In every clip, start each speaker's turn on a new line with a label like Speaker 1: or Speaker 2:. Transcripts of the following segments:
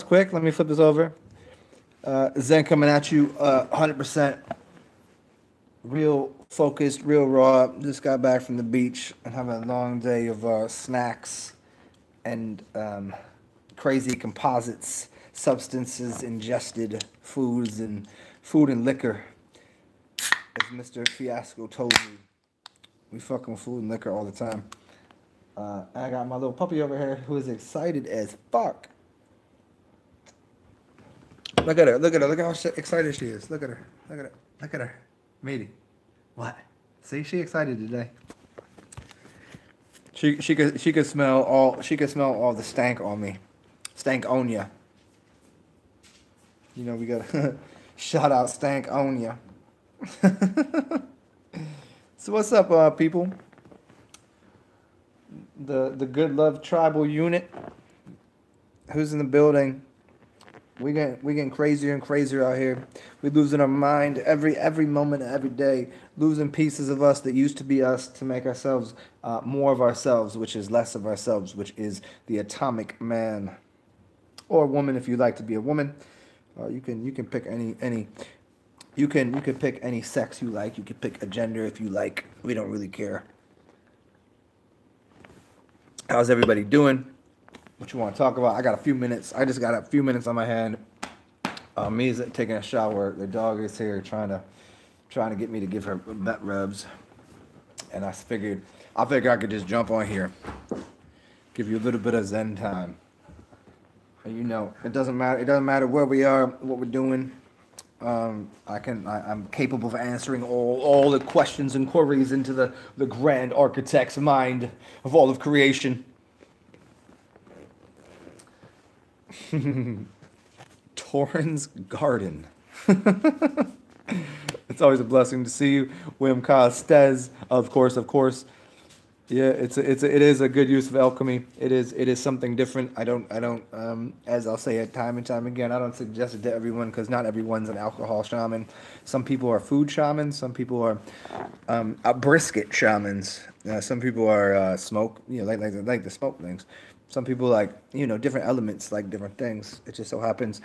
Speaker 1: quick. Let me flip this over. Zen coming at you 100% real focused, real raw. Just got back from the beach and having a long day of snacks and crazy composites, substances, ingested foods, and food and liquor. As Mr. Fiasco told me, we fucking with food and liquor all the time. I got my little puppy over here who is excited as fuck. Look at her. Look at her. Look how excited she is. Look at her. Look at her. Look at her. Meaty. What? See, she excited today. She could smell all the stank on me. Stank on ya. You know we got to shout out stank on ya. So what's up, people? The Good Love Tribal Unit. Who's in the building? We getting crazier and crazier out here. We losing our mind every moment of every day, losing pieces of us that used to be us to make ourselves more of ourselves, which is less of ourselves, which is the atomic man or woman if you like to be a woman. You can pick any you can pick any sex you like. You can pick a gender if you like. We don't really care. How's everybody doing? What you want to talk about? I got a few minutes. I just got a few minutes on my hand. Me's taking a shower. The dog is here trying to get me to give her butt rubs, and I figured I could just jump on here, give you a little bit of Zen time. And it doesn't matter. It doesn't matter where we are, what we're doing. I'm capable of answering all the questions and queries into the grand architect's mind of all of creation. Torrens Garden. It's always a blessing to see you, William Costes. Of course, of course. Yeah, it is a good use of alchemy. It is something different. I don't as I'll say it time and time again. I don't suggest it to everyone because not everyone's an alcohol shaman. Some people are food shamans. Some people are brisket shamans. Some people are smoke. Like the smoke things. Some people like different elements like different things. It just so happens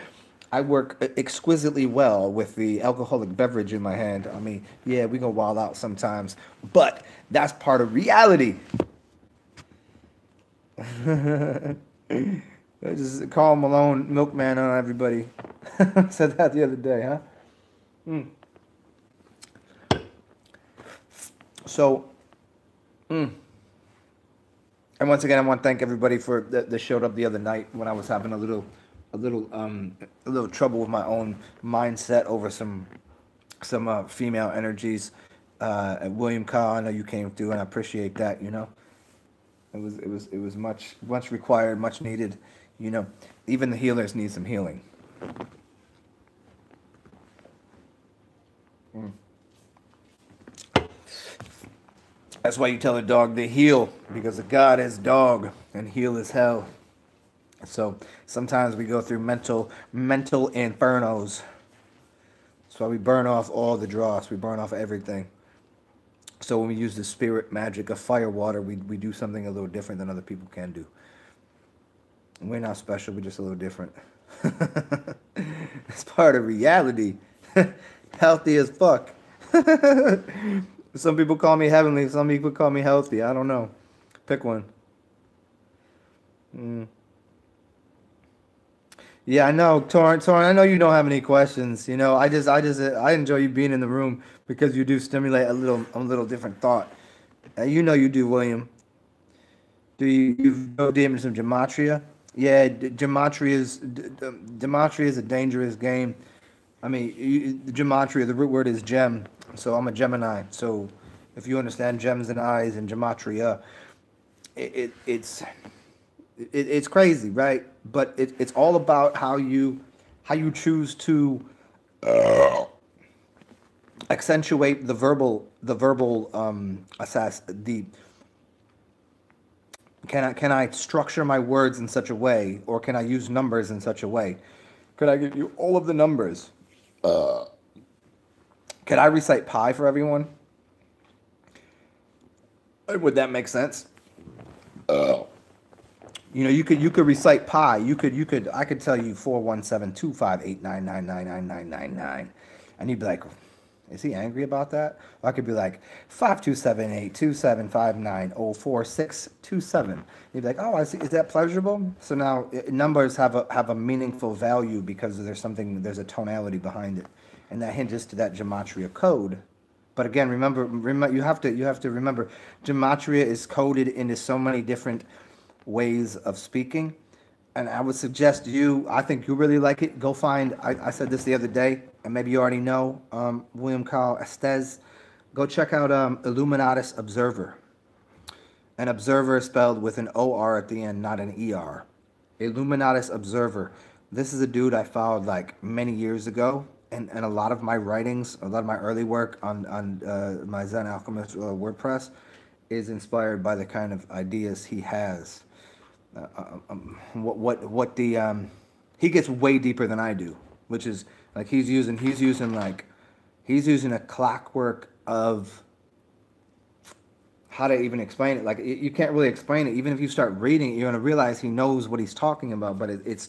Speaker 1: I work exquisitely well with the alcoholic beverage in my hand. I mean, yeah, we go wild out sometimes, but that's part of reality. I just call Malone milkman on everybody. Said that the other day, huh? So, and once again, I want to thank everybody for that showed up the other night when I was having a little trouble with my own mindset over some female energies. And William Carr, I know you came through, and I appreciate that. It was much required, much needed. Even the healers need some healing. That's why you tell a dog to heal because a God is dog and heal is hell. So sometimes we go through mental infernos. That's why we burn off all the dross. We burn off everything. So when we use the spirit magic of fire water, we do something a little different than other people can do. We're not special. We're just a little different. It's part of reality. Healthy as fuck. Some people call me heavenly. Some people call me healthy. I don't know. Pick one. Yeah, I know, Torn. I know you don't have any questions. I enjoy you being in the room because you do stimulate a little different thought. You do, William. Do you go deep into some gematria? Yeah, gematria is a dangerous game. I mean, gematria. The root word is gem. So I'm a Gemini. So if you understand gems and eyes and gematria, it, it it's it's crazy, right? But it's all about how you choose to accentuate the verbal assess the can I structure my words in such a way, or can I use numbers in such a way? Could I give you all of the numbers? Could I recite pi for everyone? Would that make sense? You know, you could recite pi. You could I could tell you 4172589999999, and you'd be like, is he angry about that? Or I could be like 527827590467. You'd be like, oh, I see. Is that pleasurable? So now numbers have a meaningful value because there's a tonality behind it, and that hinges to that gematria code. But again, remember, you have to remember, gematria is coded into so many different ways of speaking. And I would suggest I think you really like it. Go find, I said this the other day, and maybe you already know, William Carl Estes. Go check out Illuminatus Observer. An observer is spelled with an OR at the end, not an ER. Illuminatus Observer. This is a dude I followed like many years ago, and a lot of my writings, a lot of my early work on my Zen Alchemist WordPress is inspired by the kind of ideas he has. What the he gets way deeper than I do, which is like he's using a clockwork of how to even explain it. Like you can't really explain it. Even if you start reading it, you're gonna realize he knows what he's talking about, but it's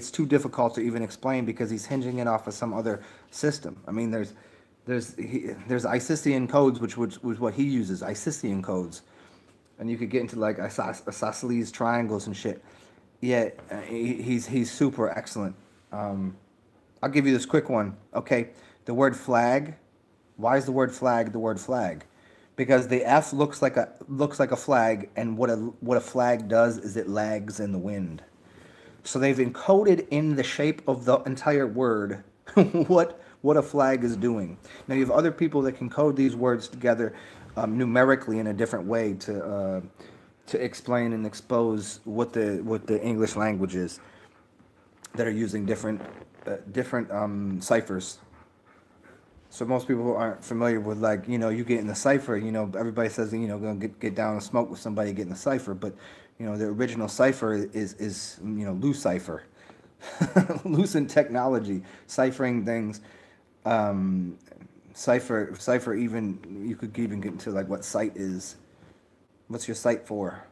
Speaker 1: too difficult to even explain because he's hinging it off of some other system. I mean, there's Isisian codes, which was what he uses, Isisian codes, and you could get into like isosceles triangles and shit. Yeah, he's super excellent. I'll give you this quick one. Okay, the word flag. Why is the word flag the word flag? Because the F looks like a flag, and what a flag does is it lags in the wind. So they've encoded in the shape of the entire word what a flag is doing. Now you have other people that can code these words together numerically in a different way to explain and expose what the English language is, that are using different ciphers. So most people aren't familiar with, like, you get in the cipher, everybody says, gonna get down and smoke with somebody, get in the cipher, but the original cipher is loose cipher, loose in technology, ciphering things, um, cipher even, you could even get into like what sight is. What's your sight for?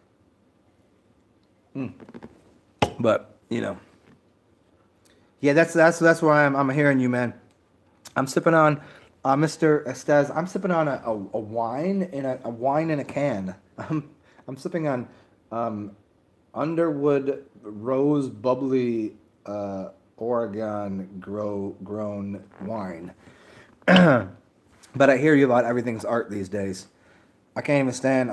Speaker 1: But yeah, that's where I'm hearing you, man. I'm sipping on, Mr. Estes. I'm sipping on a wine in a can. I'm sipping on um, Underwood Rose Bubbly Oregon grown wine. But I hear you about everything's art these days. I can't even stand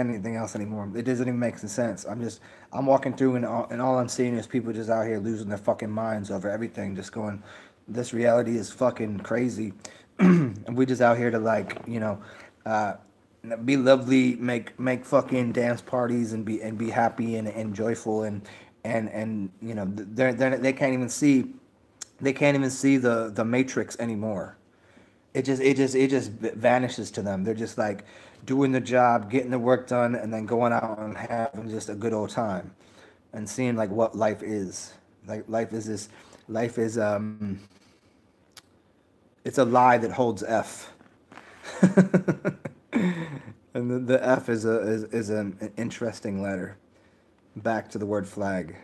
Speaker 1: anything else anymore. It doesn't even make any sense. I'm walking through, and all I'm seeing is people just out here losing their fucking minds over everything, just going, this reality is fucking crazy. And we just out here to, like, uh, be lovely, make fucking dance parties, and be happy and joyful, and they can't even see the matrix anymore. It just vanishes to them. They're just like doing the job, getting the work done, and then going out and having just a good old time, and seeing like what life is. Like life is it's a lie that holds F. And the F is an interesting letter. Back to the word flag.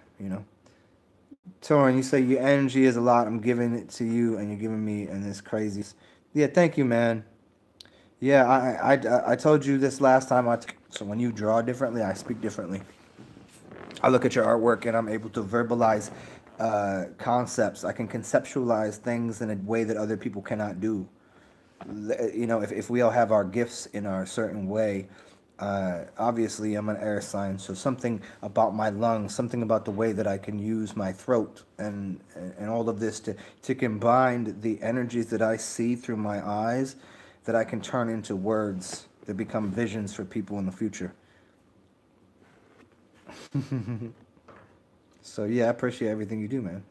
Speaker 1: Torin, you say your energy is a lot. I'm giving it to you, and you're giving me, and it's crazy. Yeah, thank you, man. Yeah, I told you this last time. So when you draw differently, I speak differently. I look at your artwork, and I'm able to verbalize concepts. I can conceptualize things in a way that other people cannot do. If we all have our gifts in our certain way, obviously I'm an air sign, so something about my lungs, something about the way that I can use my throat, and all of this to combine the energies that I see through my eyes, that I can turn into words that become visions for people in the future. So yeah, I appreciate everything you do, man.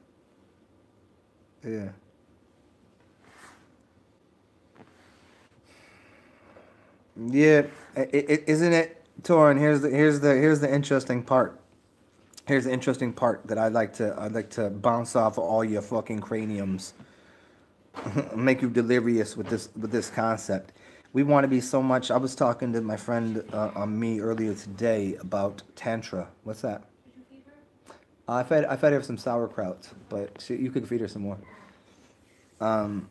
Speaker 1: Yeah. Yeah, isn't it, Torin? Here's the interesting part. Here's the interesting part that I'd like to bounce off of all your fucking craniums, make you delirious with this concept. We want to be so much. I was talking to my friend on me earlier today about tantra. What's that? I fed her some sauerkraut, but you could feed her some more. Um,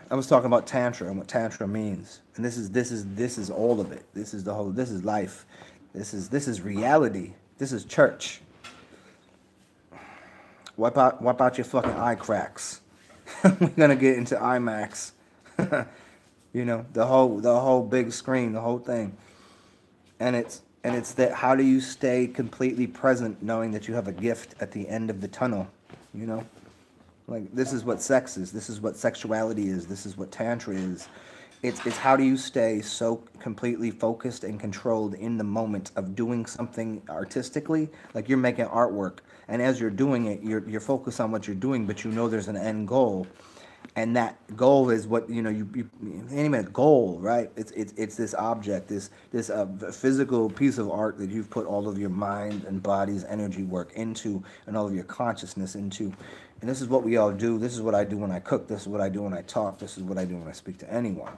Speaker 1: I was talking about tantra and what tantra means, and this is all of it. This is the whole. This is life. This is reality. This is church. Wipe out your fucking eye cracks. We're gonna get into IMAX. The whole big screen, the whole thing, and it's that how do you stay completely present, knowing that you have a gift at the end of the tunnel, you know. Like this is what sex is. This is what sexuality is. This is what tantra is. It's how do you stay so completely focused and controlled in the moment of doing something artistically, like you're making artwork, and as you're doing it, you're focused on what you're doing, but you know there's an end goal, and that goal is what you ain't even a goal, right? It's this object, this physical piece of art that you've put all of your mind and body's energy work into, and all of your consciousness into. And this is what we all do. This is what I do when I cook. This is what I do when I talk. This is what I do when I speak to anyone.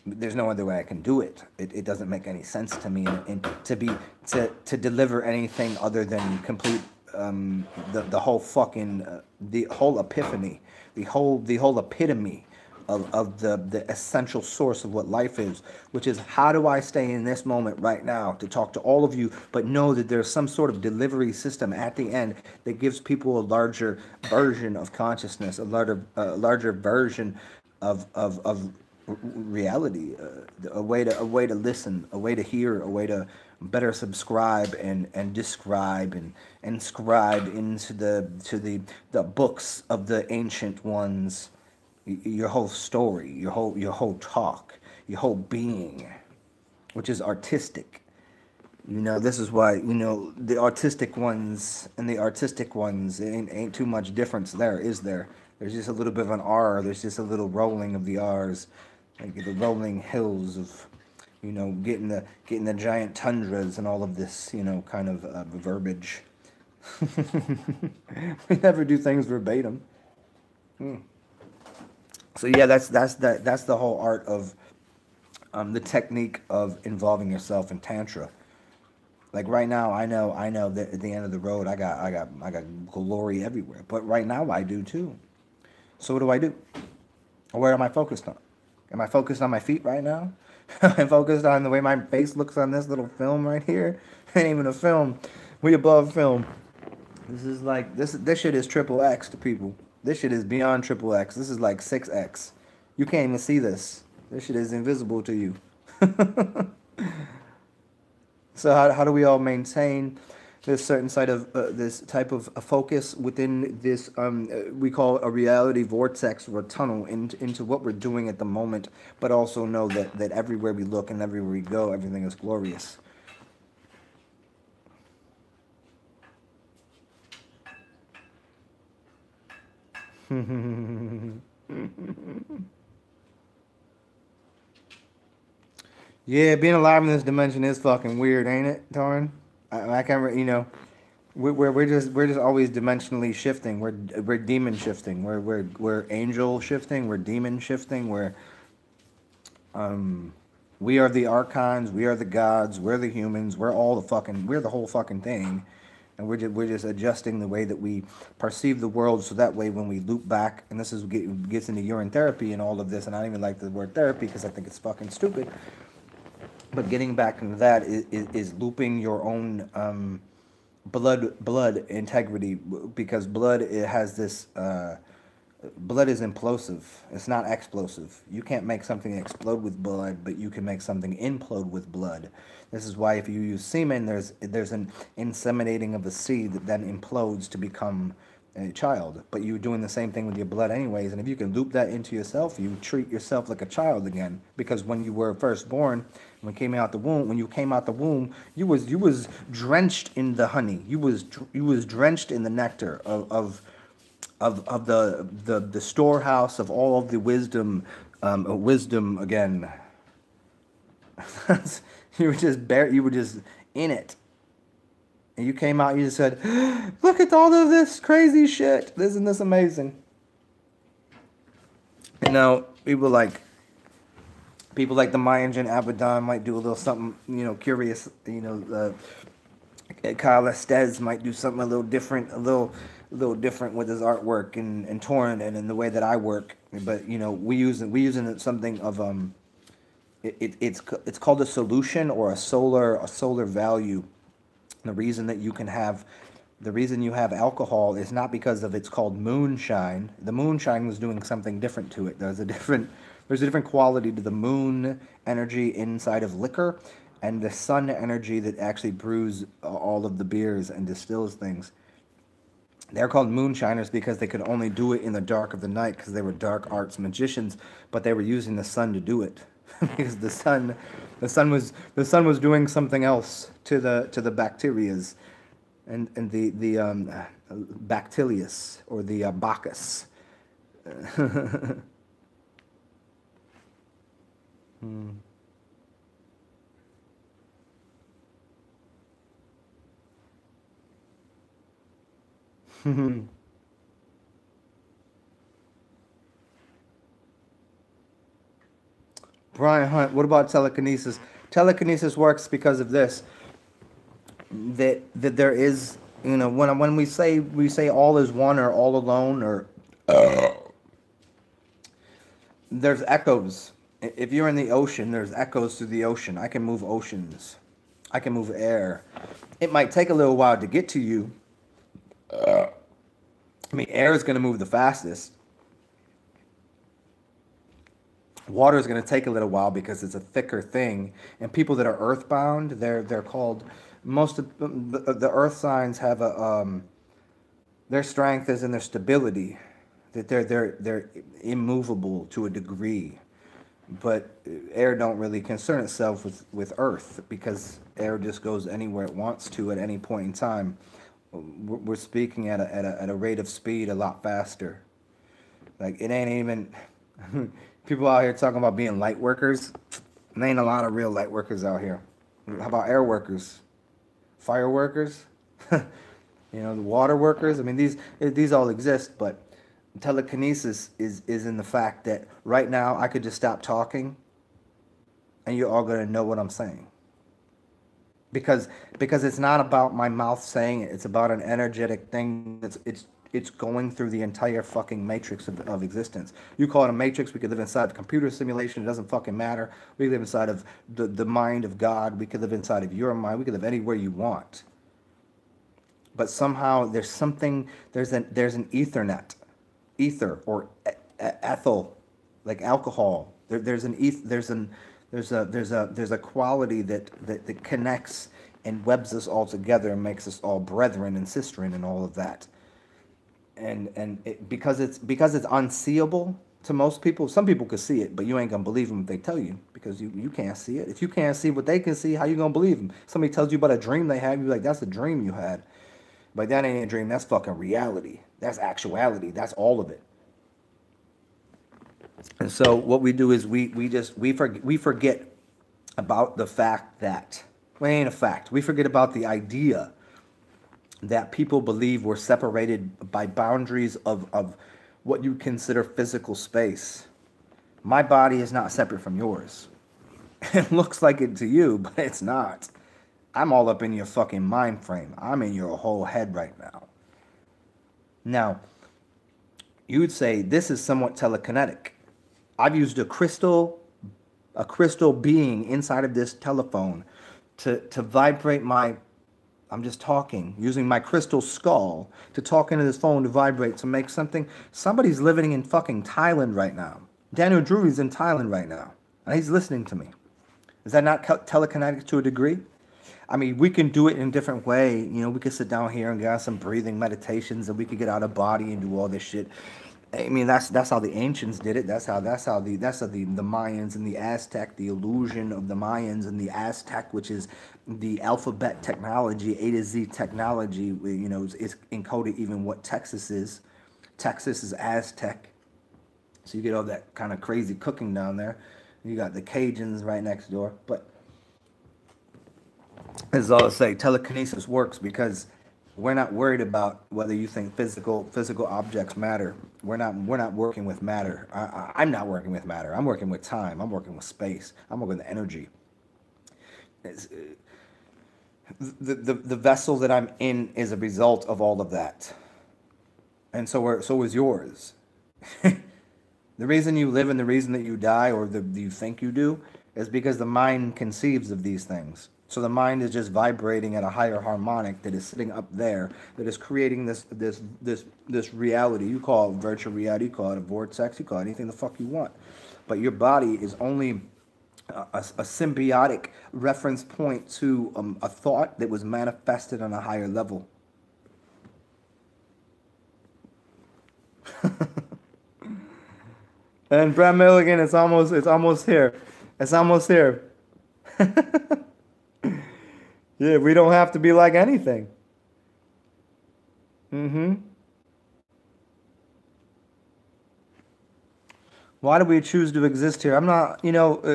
Speaker 1: There's no other way I can do it. It doesn't make any sense to me, and to deliver anything other than complete the whole fucking the whole epiphany, the whole epitome of the essential source of what life is, which is how do I stay in this moment right now to talk to all of you, but know that there's some sort of delivery system at the end that gives people a larger version of consciousness, a larger version of reality, a way to listen, a way to hear, a way to better subscribe and describe and scribe into the books of the ancient ones, your whole story, your whole talk, your whole being, which is artistic. This is why, the artistic ones and the artistic ones ain't too much difference there, is there? There's just a little bit of an R, there's just a little rolling of the R's, like the rolling hills of, getting the giant tundras and all of this, kind of verbiage. We never do things verbatim. So yeah, that's the whole art of the technique of involving yourself in tantra. Like right now, I know that at the end of the road, I got glory everywhere. But right now, I do too. So what do I do? Where am I focused on? Am I focused on my feet right now? Am I focused on the way my face looks on this little film right here? Ain't even a film. We above film. This is like this shit is triple X to people. This shit is beyond triple X. This is like 6X. You can't even see this. This shit is invisible to you. So how do we all maintain this certain side of this type of a focus within this we call a reality vortex or a tunnel into what we're doing at the moment, but also know that everywhere we look and everywhere we go, everything is glorious. Yeah, being alive in this dimension is fucking weird, ain't it, Torn? I can't, we're just always dimensionally shifting. We're demon shifting. We're angel shifting. We're demon shifting. We are the archons. We are the gods. We're the humans. We're the whole fucking thing, and we're just adjusting the way that we perceive the world. So that way, when we loop back, and this gets into urine therapy and all of this, and I don't even like the word therapy because I think it's fucking stupid. But getting back into that is looping your own blood integrity, because blood, it has this blood is implosive. It's not explosive. You can't make something explode with blood, but you can make something implode with blood. This is why if you use semen, there's an inseminating of a seed that then implodes to become a child. But you're doing the same thing with your blood anyways, and if you can loop that into yourself, you treat yourself like a child again. Because when you were first born, when you came out the womb, you was drenched in the honey. You was drenched in the nectar of the storehouse of all of the wisdom, wisdom again. You were just in it, and you came out. You just said, "Look at all of this crazy shit! Isn't this amazing?" You know, people like the Mayan and Abaddon might do a little something, curious, Kyle Estes might do something a little different with his artwork and touring and in the way that I work. But you know, we using something of it's called a solution or a solar value. The reason that you can have the reason you have alcohol is not because of it's called moonshine. The moonshine was doing something different to it. There's a different quality to the moon energy inside of liquor and the sun energy that actually brews all of the beers and distills things. They're called moonshiners because they could only do it in the dark of the night because they were dark arts magicians, but they were using the sun to do it because the sun was doing something else to the bacterias and the Bactilius or the Bacchus. Brian Hunt, what about telekinesis? Telekinesis works because of this. That there is, you know, when we say all is one or all alone or there's echoes. If you're in the ocean, there's echoes through the ocean. I can move oceans. I can move air. It might take a little while to get to you. I mean, air is going to move the fastest. Water is going to take a little while because it's a thicker thing. And people that are earthbound, they're called. Most of the earth signs have a their strength is in their stability, that they're immovable to a degree. But air don't really concern itself with earth because air just goes anywhere it wants to at any point in time. We're speaking at a rate of speed a lot faster. Like it ain't even people out here talking about being light workers. There ain't a lot of real light workers out here. How about air workers, fire workers? You know, the water workers. I mean, these all exist, but telekinesis is in the fact that right now I could just stop talking, and you're all gonna know what I'm saying. Because it's not about my mouth saying it. It's about an energetic thing. It's going through the entire fucking matrix of existence. You call it a matrix. We could live inside of a computer simulation. It doesn't fucking matter. We live inside of the mind of God. We could live inside of your mind. We could live anywhere you want. But somehow there's something. There's an Ethernet, ether or ethyl, like alcohol. There's an there's a quality that connects and webs us all together and makes us all brethren and sisterin and all of that. Because it's unseeable to most people. Some people could see it, but you ain't gonna believe them if they tell you because you can't see it. If you can't see what they can see, how you gonna believe them? Somebody tells you about a dream they had, you're like, that's a dream you had. But that ain't a dream. That's fucking reality. That's actuality. That's all of it. And so what we do is we forget about the fact that well, it ain't a fact. We forget about the idea that people believe we're separated by boundaries of what you consider physical space. My body is not separate from yours. It looks like it to you, but it's not. I'm all up in your fucking mind frame. I'm in your whole head right now. Now, you would say this is somewhat telekinetic. I've used a crystal being inside of this telephone to vibrate my I'm just talking, using my crystal skull to talk into this phone to vibrate to make something. Somebody's living in fucking Thailand right now. Daniel Drury's in Thailand right now, and he's listening to me. Is that not telekinetic to a degree? I mean, we can do it in a different way. You know, we could sit down here and get some breathing meditations, and we could get out of body and do all this shit. I mean, that's how the ancients did it. That's how the Mayans and the Aztec, the illusion of the Mayans and the Aztec, which is the alphabet technology, A to Z technology. You know, is encoded even what Texas is. Texas is Aztec, so you get all that kind of crazy cooking down there. You got the Cajuns right next door, but as all I say, telekinesis works because we're not worried about whether you think physical objects matter. We're not working with matter. I'm not working with matter. I'm working with time. I'm working with space. I'm working with energy. It's, The vessel that I'm in is a result of all of that, and so is yours. The reason you live and the reason that you die, or you think you do, is because the mind conceives of these things. So the mind is just vibrating at a higher harmonic that is sitting up there, that is creating this reality. You call it virtual reality, you call it a vortex, you call it anything the fuck you want. But your body is only a symbiotic reference point to a thought that was manifested on a higher level. And Brad Milligan, it's almost here. It's almost here. Yeah, we don't have to be like anything. Mm-hmm. Why do we choose to exist here? I'm not,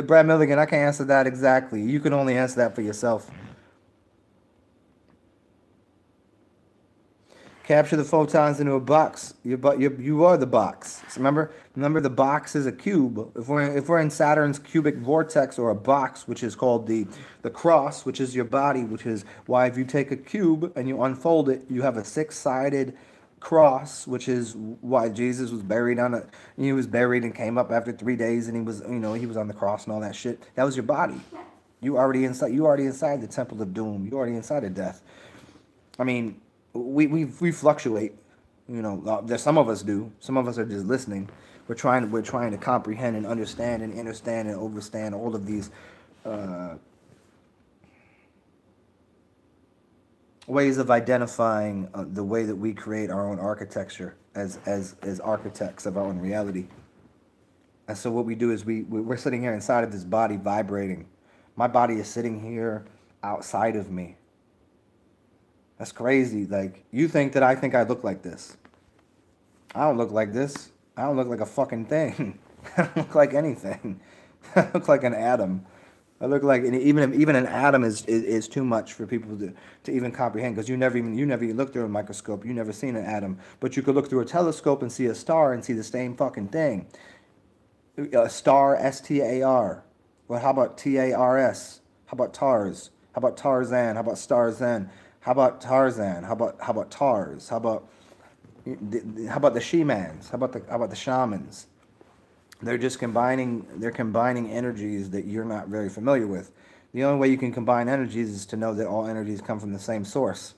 Speaker 1: Brad Milligan, I can't answer that exactly. You can only answer that for yourself. Capture the photons into a box. You are the box. So remember the box is a cube. If we're in Saturn's cubic vortex, or a box, which is called the cross, which is your body, which is why if you take a cube and you unfold it, you have a six-sided cross, which is why Jesus was buried on a he was buried and came up after 3 days, and he was on the cross and all that shit. That was your body. You already inside the temple of doom. You already inside of death. I mean, we fluctuate. There's some of us do. Some of us are just listening. We're trying to comprehend and understand and understand and overstand all of these uh, ways of identifying the way that we create our own architecture as architects of our own reality. And so what we do is we're sitting here inside of this body vibrating. My body is sitting here outside of me. That's crazy. Like, you think that I think I look like this. I don't look like this. I don't look like a fucking thing. I don't look like anything. I look like an atom. I look like, and even an atom is too much for people to even comprehend, because you never even looked through a microscope. You never seen an atom, but you could look through a telescope and see a star and see the same fucking thing. A star, STAR. Well, how about TARS? How about TARS? How about Tarzan? How about Starzen? How about Tarzan? How about TARS? How about the She-Mans? How about the shamans? They're combining energies that you're not very familiar with. The only way you can combine energies is to know that all energies come from the same source.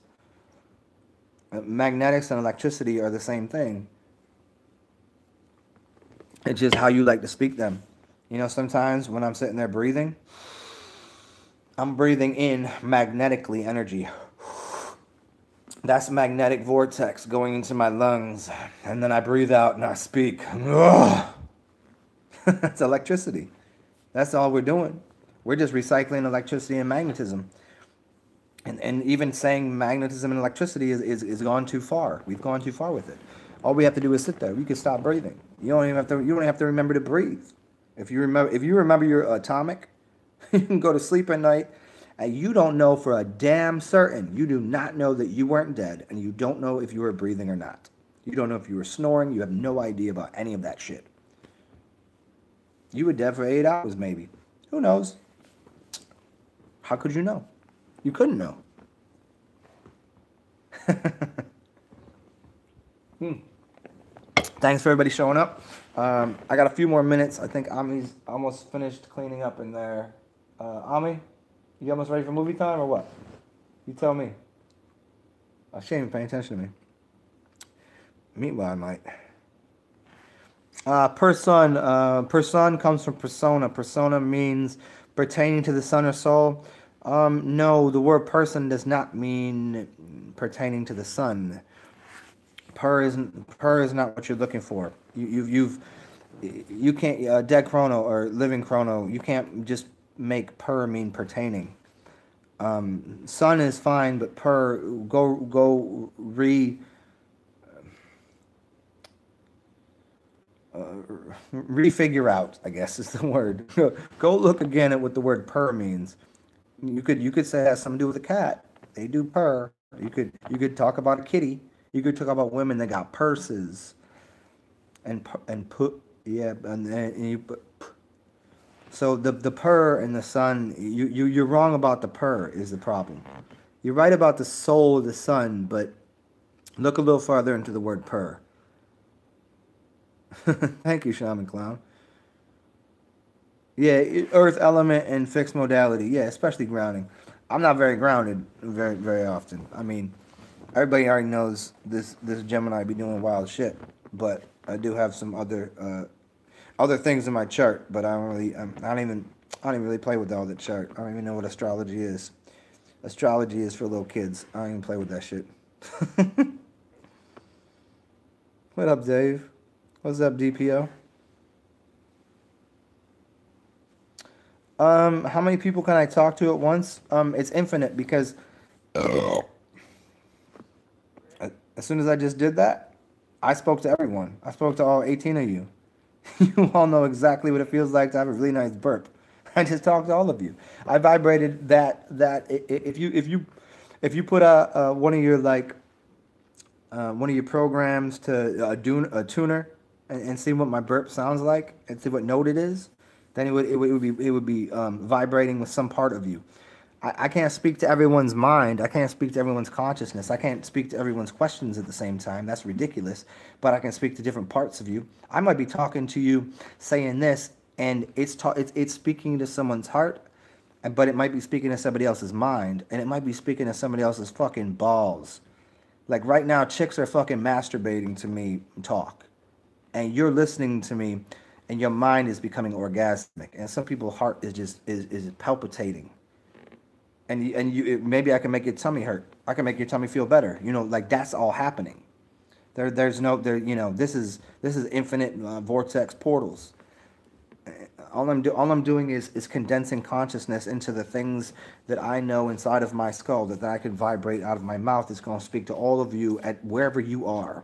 Speaker 1: Magnetics and electricity are the same thing. It's just how you like to speak them. Sometimes when I'm sitting there breathing, I'm breathing in magnetically energy. That's magnetic vortex going into my lungs. And then I breathe out and I speak. That's electricity. That's all we're doing. We're just recycling electricity and magnetism. And even saying magnetism and electricity is gone too far. We've gone too far with it. All we have to do is sit there. We can stop breathing. You don't have to remember to breathe. If you remember your atomic, you can go to sleep at night, and you don't know for a damn certain. You do not know that you weren't dead, and you don't know if you were breathing or not. You don't know if you were snoring. You have no idea about any of that shit. You were dead for 8 hours, maybe. Who knows? How could you know? You couldn't know. Thanks for everybody showing up. I got a few more minutes. I think Ami's almost finished cleaning up in there. Ami, you almost ready for movie time or what? You tell me. Oh, she ain't even paying attention to me. Meanwhile, I might. Person comes from persona. Persona means pertaining to the sun or soul. No, the word person does not mean pertaining to the sun. Per is not what you're looking for. You can't dead chrono or living chrono. You can't just make per mean pertaining. Sun is fine, but per go refigure out, I guess is the word. Go look again at what the word per means. You could say it has something to do with a cat. They do purr. You could talk about a kitty. You could talk about women that got purses and put, yeah, and you put. So the purr and the sun, you're wrong about the purr is the problem. You're right about the soul of the sun, but look a little farther into the word purr. Thank you, Shaman Clown. Yeah, earth element and fixed modality. Yeah, especially grounding. I'm not very grounded very often. I mean, everybody already knows this Gemini be doing wild shit, but I do have some other things in my chart, but I don't even really play with all the chart. I don't even know what astrology is. Astrology is for little kids. I don't even play with that shit. What up, Dave? What's up, DPO? How many people can I talk to at once? It's infinite because as soon as I just did that, I spoke to everyone. I spoke to all 18 of you. You all know exactly what it feels like to have a really nice burp. I just talked to all of you. I vibrated if you put one of your one of your programs to a tuner and see what my burp sounds like and see what note it is, then it would be vibrating with some part of you. I can't speak to everyone's mind. I can't speak to everyone's consciousness. I can't speak to everyone's questions at the same time. That's ridiculous. But I can speak to different parts of you. I might be talking to you, saying this, and it's speaking to someone's heart, but it might be speaking to somebody else's mind, and it might be speaking to somebody else's fucking balls. Like right now, chicks are fucking masturbating to me talk, and you're listening to me, and your mind is becoming orgasmic, and some people's heart is palpitating, maybe I can make your tummy hurt. I can make your tummy feel better. Like that's all happening. There's no there. This is infinite vortex portals. All I'm doing is condensing consciousness into the things that I know inside of my skull that I can vibrate out of my mouth. It's going to speak to all of you at wherever you are.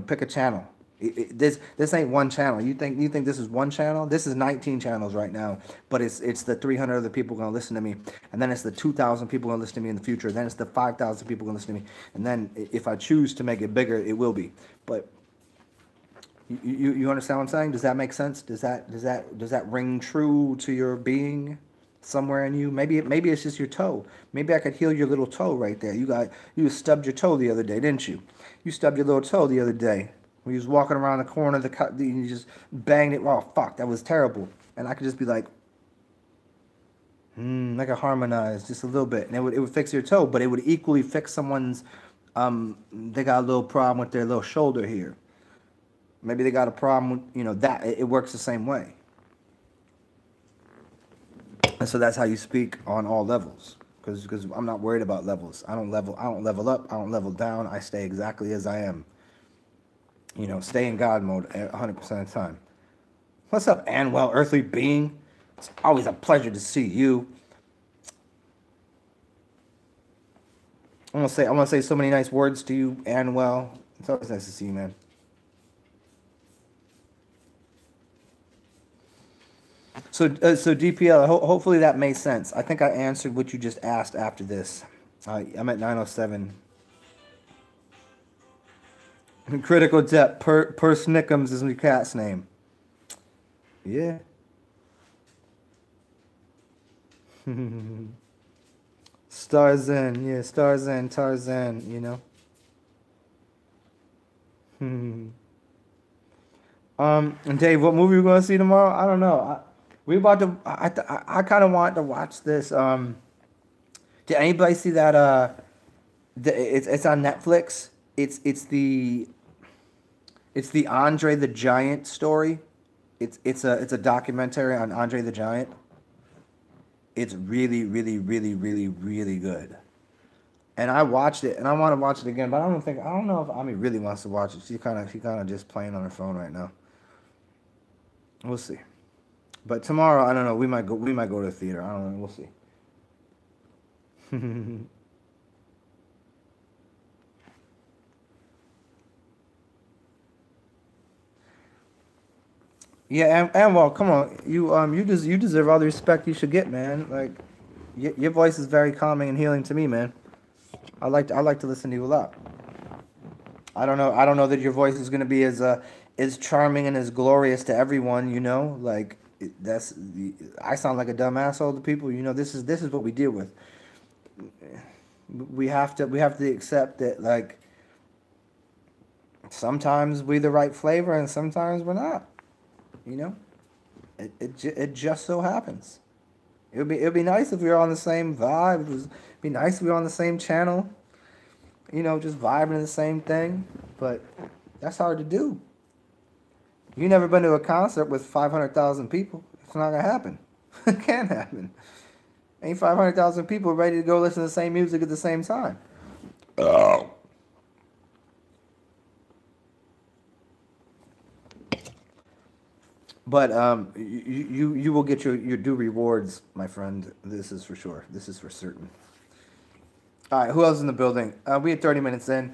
Speaker 1: Pick a channel. This ain't one channel. You think this is one channel? This is 19 channels right now, but it's the 300 other people going to listen to me, and then it's the 2,000 people going to listen to me in the future. Then it's the 5,000 people going to listen to me, and then if I choose to make it bigger, it will be. But you understand what I'm saying? Does that make sense? Does that ring true to your being? Somewhere in you, maybe it's just your toe. Maybe I could heal your little toe right there. You stubbed your toe the other day, didn't you? You stubbed your little toe the other day. When you was walking around the corner of the cut, you just banged it. Oh fuck, that was terrible. And I could just be like, I could harmonize just a little bit, and it would fix your toe, but it would equally fix someone's. They got a little problem with their little shoulder here. Maybe they got a problem with that. It works the same way. And so that's how you speak on all levels. Because I'm not worried about levels. I don't level up. I don't level down. I stay exactly as I am. Stay in God mode 100% of the time. What's up, Anwell, earthly being? It's always a pleasure to see you. I want to say so many nice words to you, Anwell. It's always nice to see you, man. So DPL. Hopefully that made sense. I think I answered what you just asked after this. I'm at 907. Critical depth. Per Snickums is my cat's name. Yeah. Starzan. Yeah, Starzan, Tarzan. And Dave, what movie we gonna see tomorrow? I don't know. We about to. I kind of want to watch this. Did anybody see that? It's on Netflix. It's the Andre the Giant story. It's a documentary on Andre the Giant. It's really, really, really, really, really good. And I watched it, and I want to watch it again, but I don't know if Ami really wants to watch it. She kind of just playing on her phone right now. We'll see. But tomorrow, I don't know. We might go to the theater. I don't know. We'll see. Yeah, and well, come on, you deserve all the respect you should get, man. Like, your voice is very calming and healing to me, man. I like to listen to you a lot. I don't know that your voice is gonna be as charming and as glorious to everyone. I sound like a dumb asshole to people. This is what we deal with. we have to accept that, like, sometimes we the right flavor and sometimes we're not. You know, it just so happens. It would be nice if we were on the same vibe. It'd be nice if we were on the same channel. Just vibing the same thing. But that's hard to do. You never been to a concert with 500,000 people. It's not gonna happen. It can't happen. Ain't 500,000 people ready to go listen to the same music at the same time. Oh. But you will get your due rewards, my friend. This is for sure. This is for certain. All right, who else is in the building? We had 30 minutes in.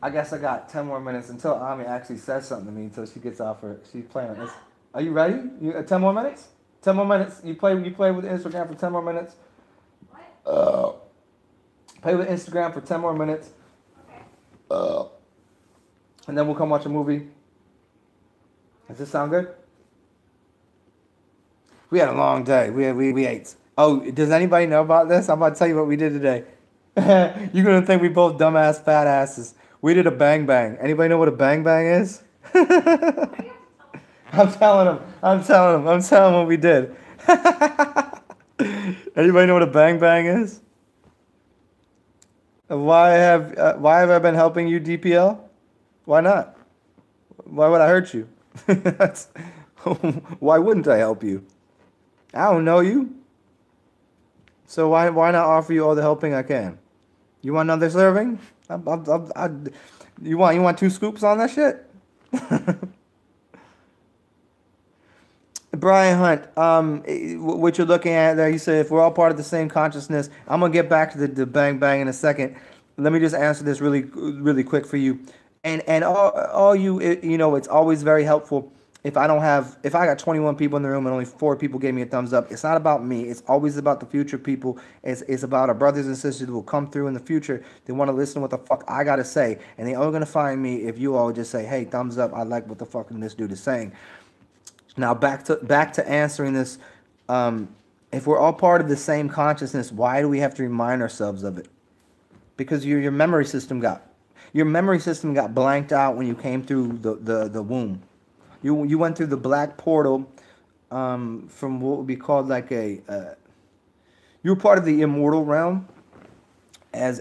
Speaker 1: I guess I got 10 more minutes until Ami actually says something to me until she gets off her. She's playing on this. Are you ready? 10 more minutes? 10 more minutes. You play with Instagram for 10 more minutes. Play with Instagram for 10 more minutes. And then we'll come watch a movie. Does this sound good? We had a long day. We ate. Oh, does anybody know about this? I'm about to tell you what we did today. You're gonna think we both dumbass fat asses. We did a bang bang. Anybody know what a bang bang is? I'm telling them. I'm telling them. I'm telling them what we did. Anybody know what a bang bang is? Why have I been helping you, DPL? Why not? Why would I hurt you? That's, why wouldn't I help you? I don't know you. So why not offer you all the helping I can? You want another serving? You want 2 scoops on that shit? Brian Hunt, what you're looking at there, you said if we're all part of the same consciousness. I'm gonna get back to the bang bang in a second. Let me just answer this really quick for you, and all you it's always very helpful if I got 21 people in the room and only 4 people gave me a thumbs up. It's not about me. It's always about the future people. It's about our brothers and sisters who will come through in the future. They want to listen to what the fuck I gotta say, and they are gonna find me if you all just say, "Hey, thumbs up. I like what the fucking this dude is saying." Now back to answering this. If we're all part of the same consciousness, why do we have to remind ourselves of it? Because your memory system got blanked out when you came through the womb. You went through the black portal, from what would be called like you were part of the immortal realm as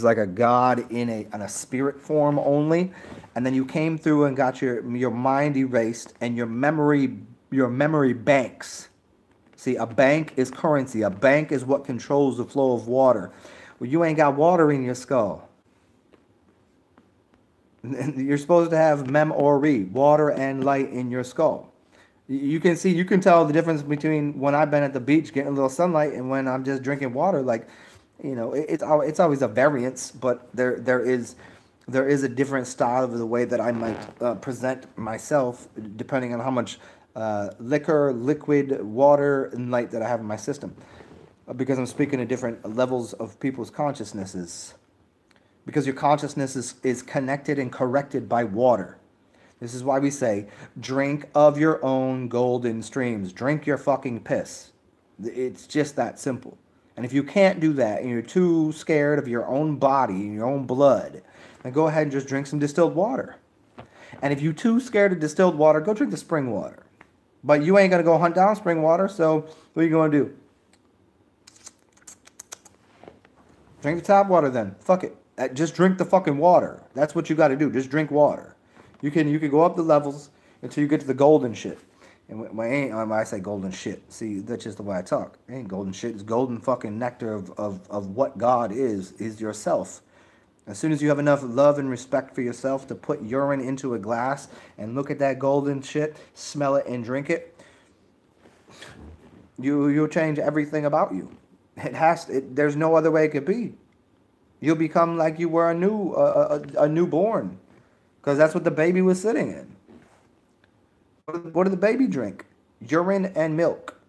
Speaker 1: like a god in a spirit form only, and then you came through and got your mind erased and your memory banks. See, a bank is currency. A bank is what controls the flow of water. Well, you ain't got water in your skull. You're supposed to have memory, water and light in your skull. You can tell the difference between when I've been at the beach getting a little sunlight and when I'm just drinking water. Like, it's always a variance, but there is a different style of the way that I might present myself depending on how much liquor, liquid, water, and light that I have in my system, because I'm speaking to different levels of people's consciousnesses. Because your consciousness is connected and corrected by water. This is why we say, drink of your own golden streams. Drink your fucking piss. It's just that simple. And if you can't do that and you're too scared of your own body and your own blood, then go ahead and just drink some distilled water. And if you're too scared of distilled water, go drink the spring water. But you ain't going to go hunt down spring water, so what are you going to do? Drink the tap water then. Fuck it. Just drink the fucking water. That's what you got to do. Just drink water. You can go up the levels until you get to the golden shit. And when I say golden shit, see, that's just the way I talk. It ain't golden shit. It's golden fucking nectar of what God is yourself. As soon as you have enough love and respect for yourself to put urine into a glass and look at that golden shit, smell it and drink it, you'll change everything about you. There's no other way it could be. You'll become like you were a newborn, because that's what the baby was sitting in. What did the baby drink? Urine and milk.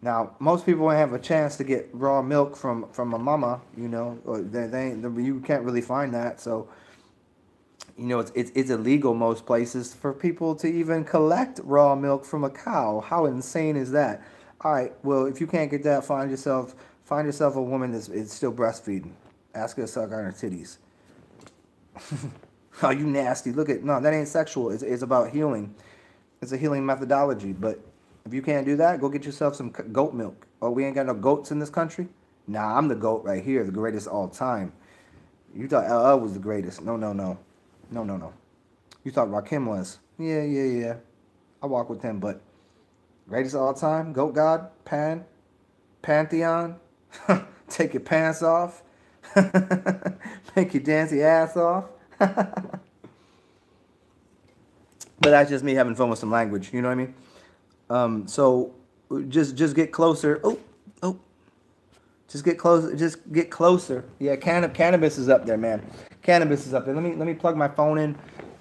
Speaker 1: Now, most people won't have a chance to get raw milk from a mama, or you can't really find that. So, it's illegal most places for people to even collect raw milk from a cow. How insane is that? All right, well, if you can't get that, find yourself Find yourself a woman that's is still breastfeeding. Ask her to suck on her titties. Oh, you nasty. Look at, no, that ain't sexual. It's about healing. It's a healing methodology. But if you can't do that, go get yourself some goat milk. Oh, we ain't got no goats in this country? Nah, I'm the goat right here, the greatest of all time. You thought LL was the greatest. No, no, no. No, no, no. You thought Rakim was. Yeah, yeah, yeah. I walk with him, but greatest of all time, goat god, pantheon. Take your pants off. Make you dance your ass off. But that's just me having fun with some language. You know what I mean? So just get closer. Oh, oh. Just get closer. Just get closer. Yeah, cannabis is up there, man. Cannabis is up there. Let me plug my phone in,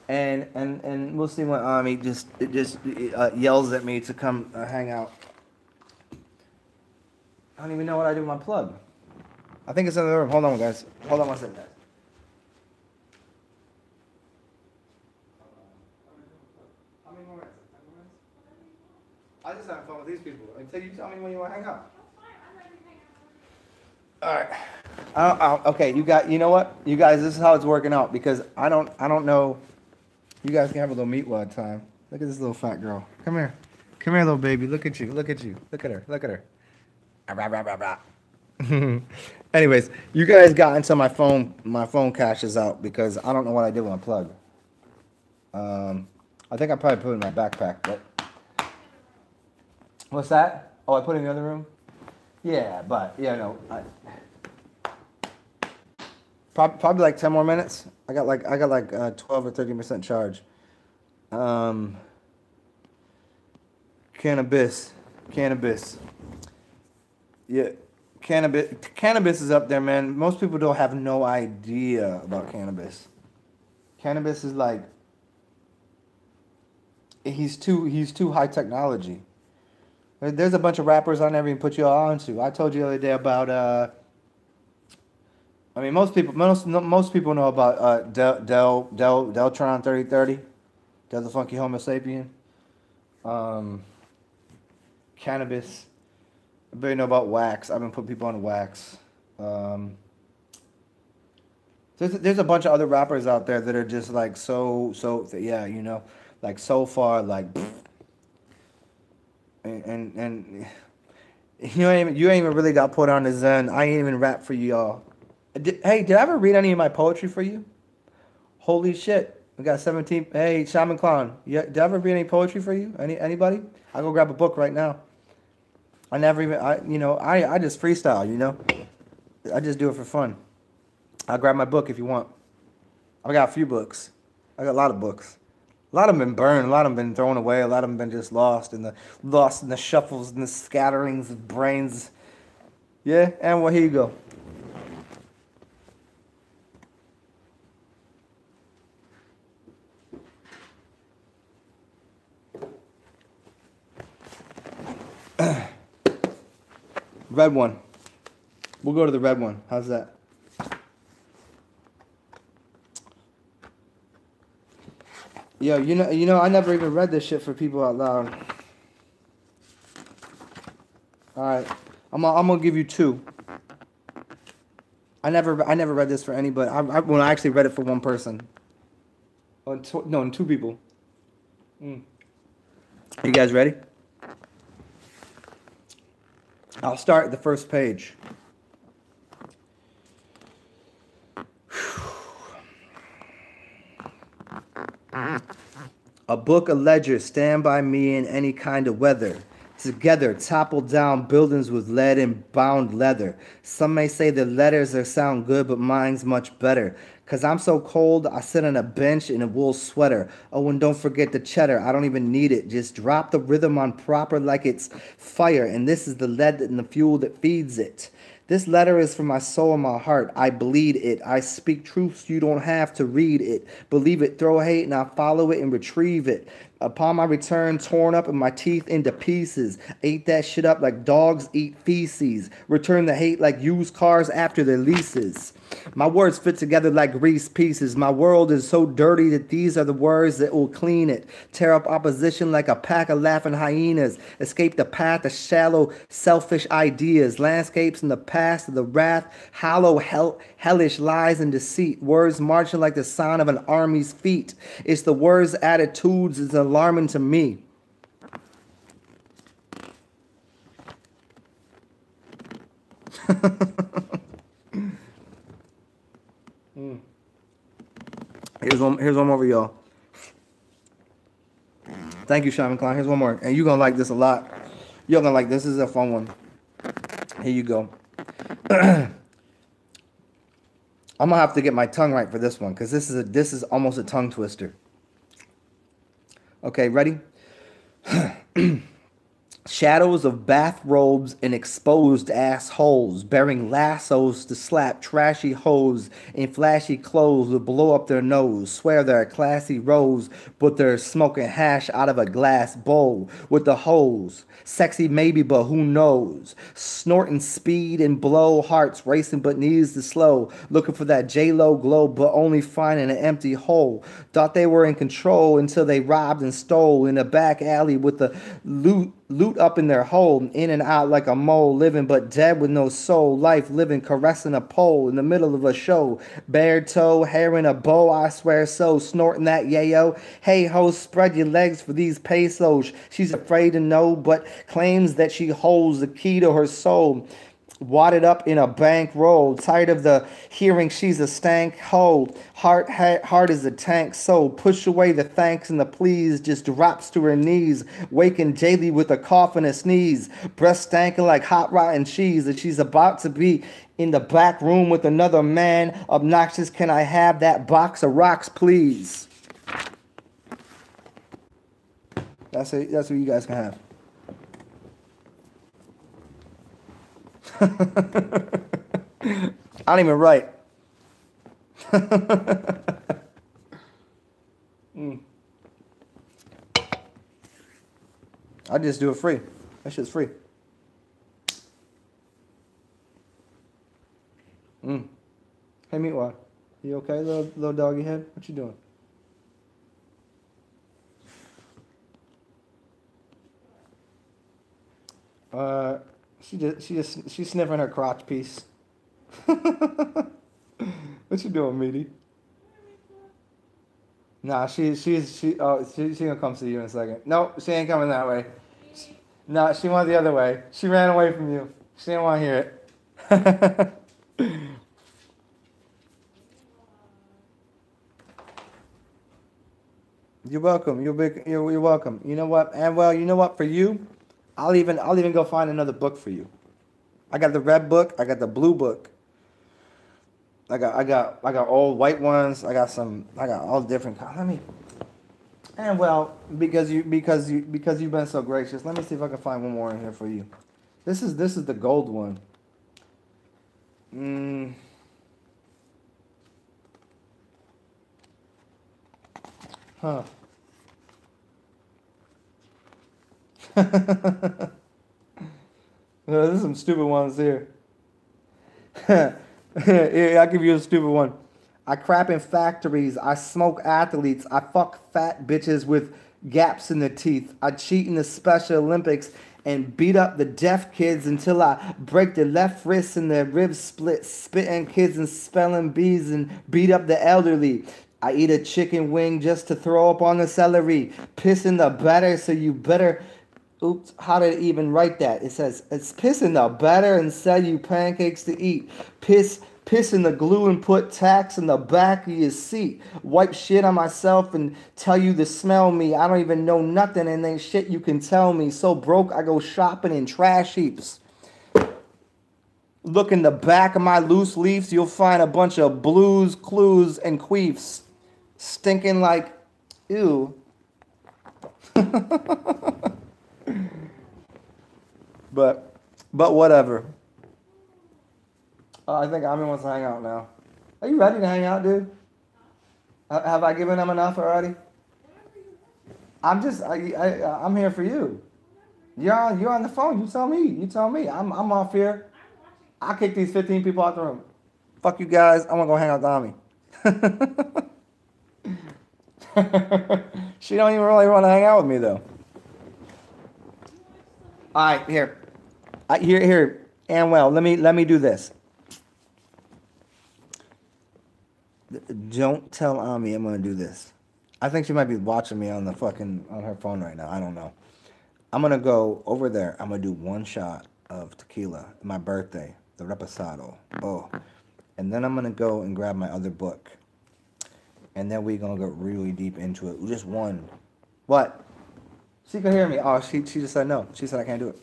Speaker 1: and we'll see when it just yells at me to come hang out. I don't even know what I do with my plug. I think it's in the room. Hold on, guys. Hold on one second, guys. How many more minutes? I just have fun with these people. Until you tell me when you want to hang out. All right. Okay, you know what? You guys, this is how it's working out because I don't know. You guys can have a little meat wad time. Look at this little fat girl. Come here. Come here, little baby. Look at you. Look at you. Look at her. Look at her. Anyways, you guys got into my phone cache is out because I don't know what I did with my plug. I think I probably put it in my backpack, but what's that? Oh, I put it in the other room? Yeah, but yeah, no. Probably like 10 more minutes. I got like 12 or 13% charge. Cannabis. Yeah, cannabis is up there, man. Most people don't have no idea about cannabis. Cannabis is like he's too high technology. There's a bunch of rappers I never even put you all onto. I told you the other day about I mean most people know about Deltron 3030, Del the Funky Homo Sapien. Cannabis. I barely know about wax. I've been putting people on wax. There's a bunch of other rappers out there that are just like so yeah, you know, like so far like and you ain't even really got put on the Zen. I ain't even rap for y'all. Did I ever read any of my poetry for you? Holy shit. We got 17. Hey, Shaman Clown. Yeah, did I ever read any poetry for you? Anybody? I'll go grab a book right now. I never even, I just freestyle, you know? I just do it for fun. I'll grab my book if you want. I got a few books. I got a lot of books. A lot of them been burned. A lot of them been thrown away. A lot of them been just lost in the shuffles and the scatterings of brains. Yeah, and well, here you go. Red one. We'll go to the red one. How's that? Yo, you know, I never even read this shit for people out loud. All right, I'm gonna give you two. I never read this for anybody. When I actually read it for one person. No, two people. You guys ready? I'll start at the first page. A book, a ledger, stand by me in any kind of weather. Together, topple down buildings with lead and bound leather. Some may say the letters sound good, but mine's much better. 'Cause I'm so cold, I sit on a bench in a wool sweater. Oh, and don't forget the cheddar, I don't even need it. Just drop the rhythm on proper like it's fire. And this is the lead and the fuel that feeds it. This letter is from my soul and my heart. I bleed it. I speak truths you don't have to read it. Believe it, throw hate, and I follow it and retrieve it. Upon my return, torn up and my teeth into pieces. Ate that shit up like dogs eat feces. Return the hate like used cars after their leases. My words fit together like grease pieces. My world is so dirty that these are the words that will clean it. Tear up opposition like a pack of laughing hyenas. Escape the path of shallow, selfish ideas. Landscapes in the past of the wrath. Hollow, hellish lies and deceit. Words marching like the sound of an army's feet. It's the words' attitudes is alarming to me. Here's one more for y'all. Thank you, Shaman Klein. Here's one more. And you're going to like this a lot. You're going to like this. This is a fun one. Here you go. I'm going to have to get my tongue right for this one because this is almost a tongue twister. Okay, ready? Shadows of bathrobes and exposed assholes, bearing lassos to slap trashy hoes in flashy clothes will blow up their nose. Swear they're a classy rose, but they're smoking hash out of a glass bowl with the hose. Sexy maybe, but who knows? Snorting speed and blow, hearts racing but knees to slow. Looking for that J-Lo glow, but only finding an empty hole. Thought they were in control until they robbed and stole in a back alley with the loot up in their hole, in and out like a mole, living but dead with no soul. Life living, caressing a pole in the middle of a show. Bare toe, hair in a bow, I swear so. Snorting that yayo. Hey ho, spread your legs for these pesos. She's afraid to know, but claims that she holds the key to her soul. Wadded up in a bankroll, tired of the hearing she's a stank hoe. Heart is a tank soul. Push away the thanks and the please, just drops to her knees, waking daily with a cough and a sneeze. Breast stanking like hot rotten cheese, that she's about to be in the back room with another man. Obnoxious, can I have that box of rocks, please? That's it. That's what you guys can have. I don't even write. I just do it free. That shit's free. Hey, Meatwad. You okay, little doggy head? What you doing? She's sniffing her crotch piece. What you doing, Meaty? Nah, she gonna come see you in a second. Nope, she ain't coming that way. Nah, she went the other way. She ran away from you. She didn't want to hear it. You're welcome. You're welcome. You know what? And well, you know what? For you, I'll even go find another book for you. I got the red book. I got the blue book. I got old white ones. I got all different kinds. Let me. And well, because you've been so gracious, let me see if I can find one more in here for you. This is the gold one. Huh. There's some stupid ones here. Yeah, I'll give you a stupid one. I crap in factories. I smoke athletes. I fuck fat bitches with gaps in the teeth. I cheat in the Special Olympics and beat up the deaf kids until I break their left wrist and their ribs split. Spitting kids and spelling bees and beat up the elderly. I eat a chicken wing just to throw up on the celery. Piss in the batter, so you better. Oops, how did it even write that? It says, it's piss in the batter and sell you pancakes to eat. Piss in the glue and put tacks in the back of your seat. Wipe shit on myself and tell you to smell me. I don't even know nothing and ain't shit you can tell me. So broke, I go shopping in trash heaps. Look in the back of my loose leaves, you'll find a bunch of blues, clues, and queefs. Stinking like, ew. But whatever. I think Armin wants to hang out now. Are you ready to hang out, dude? Have I given him enough already? I'm here for you. You're on the phone. You tell me. You tell me. I'm off here. I'll kick these 15 people out the room. Fuck you guys. I'm gonna go hang out with Tommy. She don't even really want to hang out with me though. All right, here. Here. And well, let me do this. Don't tell Ami I'm gonna do this. I think she might be watching me on the fucking on her phone right now. I don't know. I'm gonna go over there. I'm gonna do one shot of tequila. My birthday, the reposado. Oh, and then I'm gonna go and grab my other book, and then we're gonna go really deep into it. Just one. What? She can hear me. Oh, she just said no. She said I can't do it.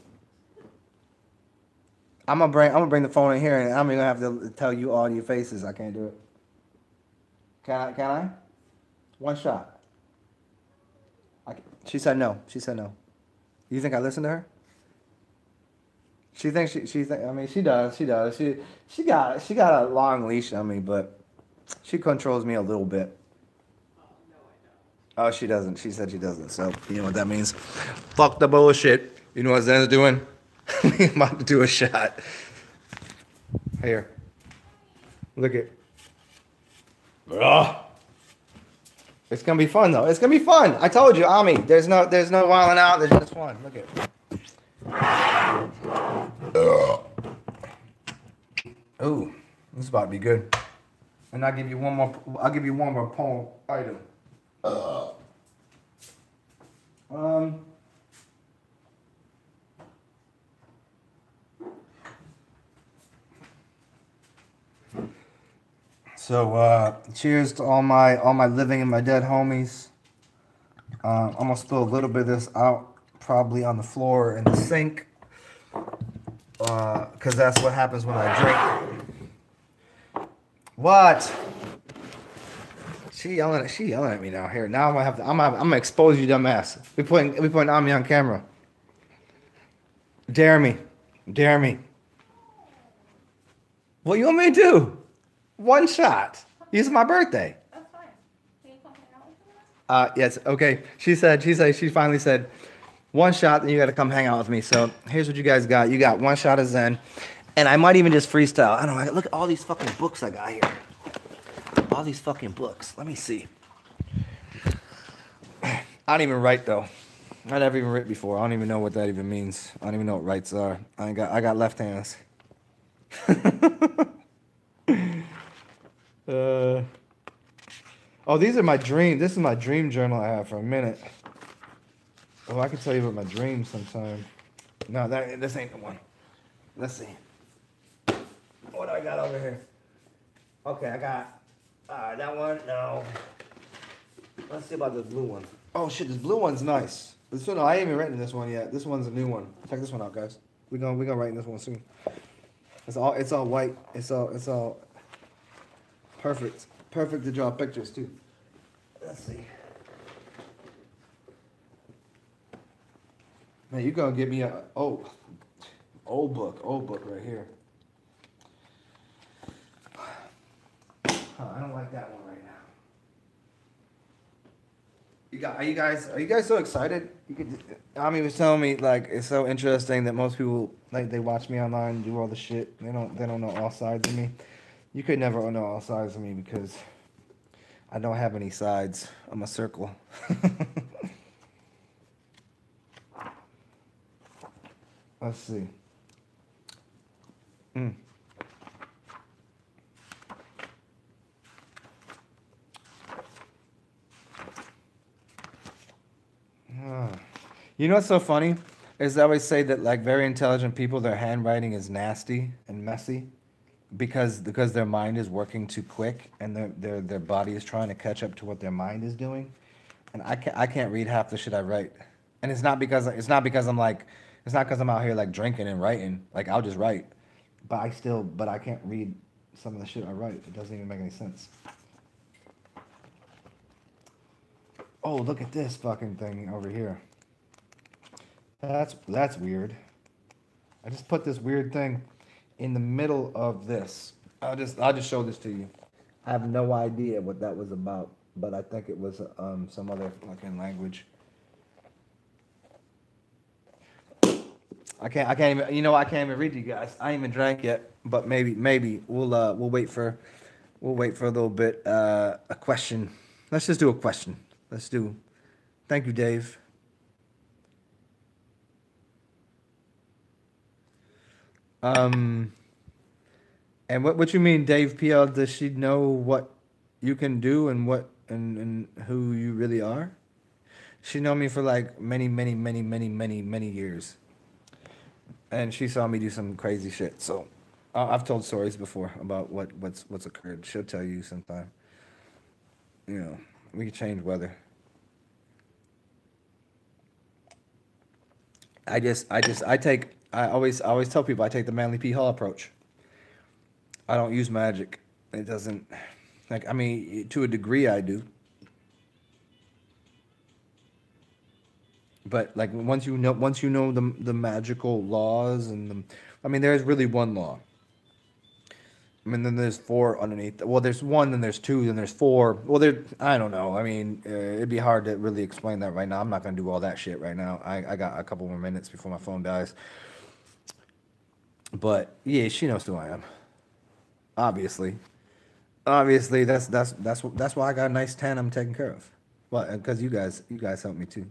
Speaker 1: I'm gonna bring the phone in here, and I'm gonna have to tell you all your faces. I can't do it. Can I? One shot. She said no. She said no. You think I listened to her? She thinks I mean, she does. She does. She got a long leash on me, but she controls me a little bit. Oh, she doesn't. She said she doesn't. So you know what that means? Fuck the bullshit. You know what Zen's doing? We about to do a shot. Here. Look at. Ugh. It's gonna be fun though. It's gonna be fun. I told you, Ami. There's no wilding out. There's just fun. Look at. Ooh, this is about to be good. And I'll give you one more. I'll give you one more poem item. Um. So cheers to all my living and my dead homies. I'm gonna spill a little bit of this out, probably on the floor in the sink, cause that's what happens when I drink. What? She yelling at me now. Here, now I'm gonna have to. I'm gonna expose you, dumbass. We putting Ami on camera. Dare me, dare me. What you want me to do? One shot. It's my birthday.
Speaker 2: That's fine. Can you come hang out with me?
Speaker 1: Yes, okay. She finally said, one shot, then you got to come hang out with me. So here's what you guys got. You got one shot of Zen, and I might even just freestyle. I don't know. Look at all these fucking books I got here. All these fucking books. Let me see. I don't even write though. I never even written before. I don't even know what that even means. I don't even know what rights are. I got left hands. uh. Oh, these are my dream. This is my dream journal I have for a minute. Oh, I can tell you about my dreams sometime. No, this ain't the one. Let's see. What do I got over here? Okay, I got that one. No. Let's see about this blue one. Oh shit, this blue one's nice. This one, I ain't even written this one yet. This one's a new one. Check this one out, guys. We gonna write this one soon. It's all white. It's all perfect. Perfect to draw pictures too. Let's see. Man, you gonna give me a old book right here. I don't like that one right now. Are you guys so excited? Ami was telling me like it's so interesting that most people like they watch me online and do all the shit. They don't know all sides of me. You could never know all sides of me because I don't have any sides. I'm a circle. Let's see. You know what's so funny? Is they always say that like very intelligent people, their handwriting is nasty and messy because their mind is working too quick and their body is trying to catch up to what their mind is doing. And I can't read half the shit I write. And it's not because I'm out here like drinking and writing. Like I'll just write. But I can't read some of the shit I write. It doesn't even make any sense. Oh, look at this fucking thing over here. That's weird. I just put this weird thing in the middle of this. I'll just show this to you. I have no idea what that was about, but I think it was some other fucking language. I can't even. You know, I can't even read to you guys. I ain't even drank yet, but maybe we'll wait for a little bit. A question. Let's just do a question. Let's do. Thank you, Dave. Um, and what you mean, Dave PL? Does she know what you can do and what and who you really are? She known me for like many years, and she saw me do some crazy shit. So, I've told stories before about what's occurred. She'll tell you sometime. You know, we can change weather. I always tell people I take the Manly P. Hall approach. I don't use magic. It doesn't, like, I mean, to a degree I do. But like once you know the magical laws and I mean, there's really one law. I mean, then there's four underneath. Well, there's one, then there's two, then there's four. Well, I don't know. I mean, it'd be hard to really explain that right now. I'm not gonna do all that shit right now. I got a couple more minutes before my phone dies. But yeah, she knows who I am. Obviously, obviously, that's why I got a nice tan. I'm taken care of. Well, because you guys helped me too.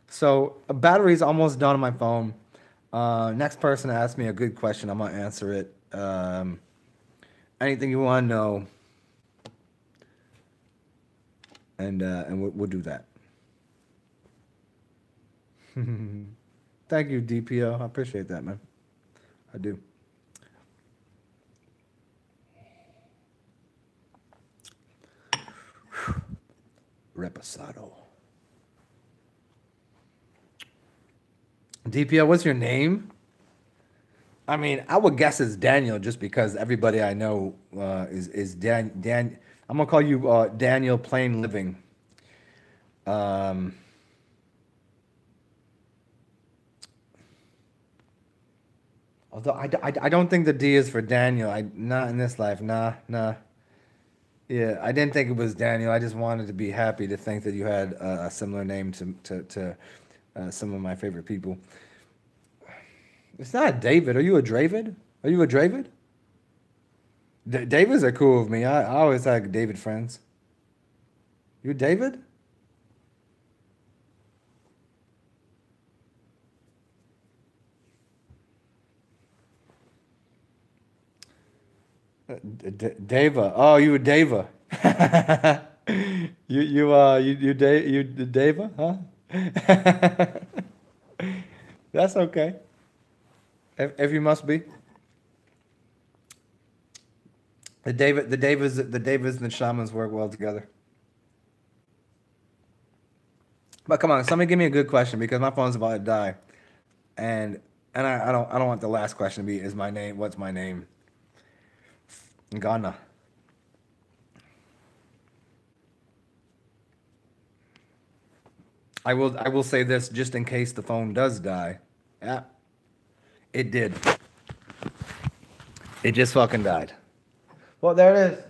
Speaker 1: So a battery's almost done on my phone. Next person asks me a good question, I'm gonna answer it. Anything you want to know, and we'll do that. Thank you, DPO. I appreciate that, man. I do. Reposado. DPO, what's your name? I mean, I would guess it's Daniel just because everybody I know is Dan. I'm gonna call you Daniel Plain Living. Um, although I don't think the D is for Daniel. I not in this life. Nah. Yeah, I didn't think it was Daniel. I just wanted to be happy to think that you had a similar name to some of my favorite people. It's not David. Are you a Dravid? Are you a Dravid? Davids are cool with me. I always had David friends. You David? Deva. Oh, you a Deva. You Deva, huh? That's okay. If you must be. The Davids and the shamans work well together. But come on, somebody give me a good question because my phone's about to die. And I don't want the last question to be is my name what's my name? Ghana. I will say this just in case the phone does die. Yeah, it did. It just fucking died. Well, there it is.